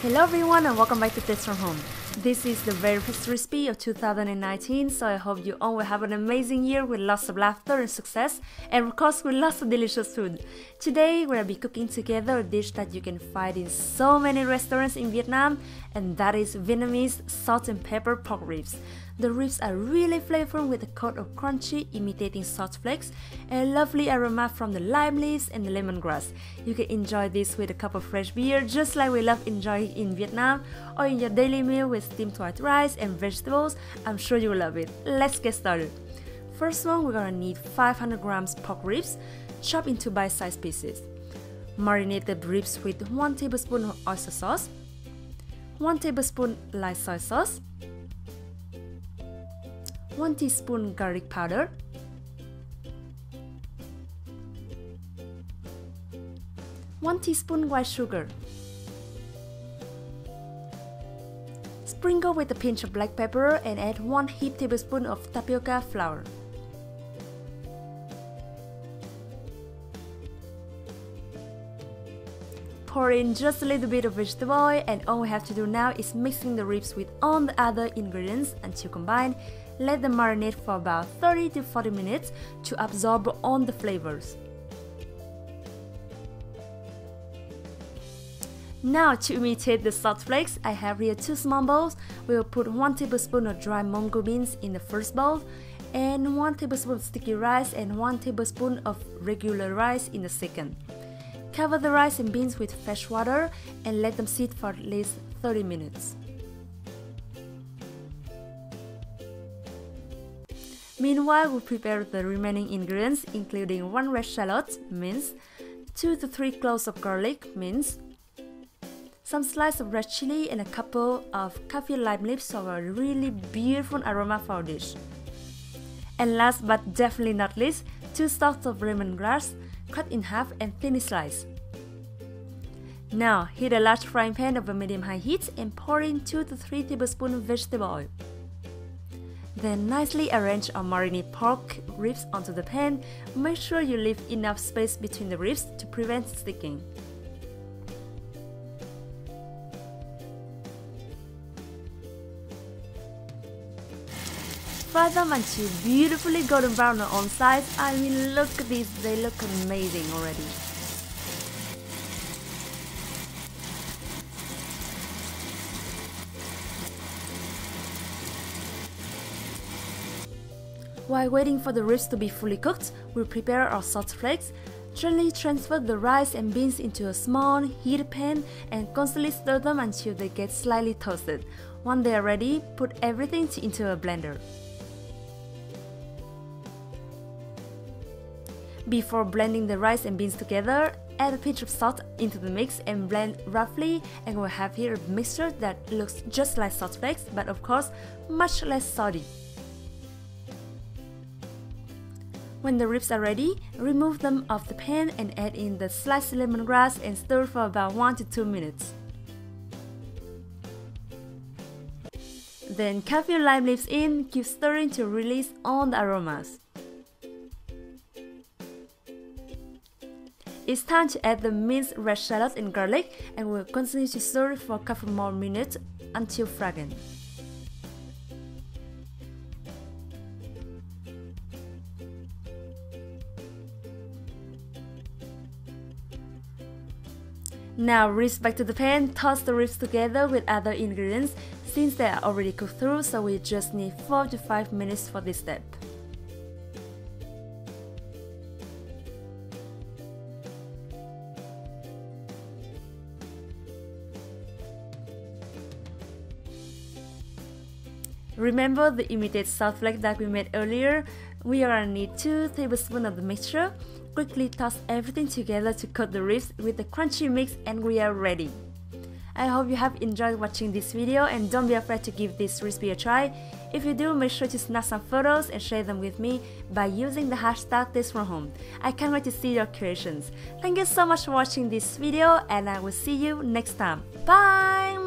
Hello everyone and welcome back to Tips from Home. This is the very first recipe of 2019, so I hope you all will have an amazing year with lots of laughter and success, and of course with lots of delicious food. Today we're going to be cooking together a dish that you can find in so many restaurants in Vietnam, and that is Vietnamese salt and pepper pork ribs. The ribs are really flavorful with a coat of crunchy, imitating salt flakes, and a lovely aroma from the lime leaves and the lemongrass. You can enjoy this with a cup of fresh beer, just like we love enjoying in Vietnam, or in your daily meal with steamed white rice and vegetables. I'm sure you will love it. Let's get started. First one, we're gonna need 500 grams pork ribs, chopped into bite-sized pieces. Marinate the ribs with 1 tablespoon of oyster sauce, 1 tablespoon light soy sauce, 1 teaspoon garlic powder, 1 teaspoon white sugar. Sprinkle with a pinch of black pepper and add 1 heaped tablespoon of tapioca flour. Pour in just a little bit of vegetable oil, and all we have to do now is mixing the ribs with all the other ingredients until combined. Let them marinate for about 30 to 40 minutes to absorb all the flavors. Now, to imitate the salt flakes, I have here 2 small bowls. We will put 1 tablespoon of dry mungo beans in the first bowl, and 1 tablespoon of sticky rice and 1 tablespoon of regular rice in the second. Cover the rice and beans with fresh water and let them sit for at least 30 minutes. Meanwhile, we'll prepare the remaining ingredients, including 1 red shallot, minced, 2 to 3 cloves of garlic, minced, some slices of red chili, and a couple of kaffir lime leaves for a really beautiful aroma for our dish. And last but definitely not least, 2 stalks of lemongrass, cut in half and thinly sliced. Now, heat a large frying pan over medium-high heat and pour in 2 to 3 tablespoons of vegetable oil. Then nicely arrange our marinated pork ribs onto the pan. Make sure you leave enough space between the ribs to prevent sticking. Fry them until beautifully golden brown on all sides. I mean, look at these, they look amazing already. While waiting for the ribs to be fully cooked, we'll prepare our salt flakes. Gently transfer the rice and beans into a small, heated pan and constantly stir them until they get slightly toasted. Once they are ready, put everything into a blender. Before blending the rice and beans together, add a pinch of salt into the mix and blend roughly, and we'll have here a mixture that looks just like salt flakes, but of course much less salty. When the ribs are ready, remove them off the pan and add in the sliced lemongrass and stir for about 1 to 2 minutes. Then kaffir lime leaves in, keep stirring to release all the aromas. It's time to add the minced red shallot and garlic, and we'll continue to stir for a couple more minutes until fragrant. Now ribs back to the pan, toss the ribs together with other ingredients since they are already cooked through, so we just need 4 to 5 minutes for this step. Remember the imitated salt flake that we made earlier? We are gonna need 2 tablespoons of the mixture. Quickly toss everything together to coat the ribs with the crunchy mix, and we are ready. I hope you have enjoyed watching this video, and don't be afraid to give this recipe a try. If you do, make sure to snap some photos and share them with me by using the hashtag #ThisFromHome. I can't wait to see your creations. Thank you so much for watching this video, and I will see you next time. Bye!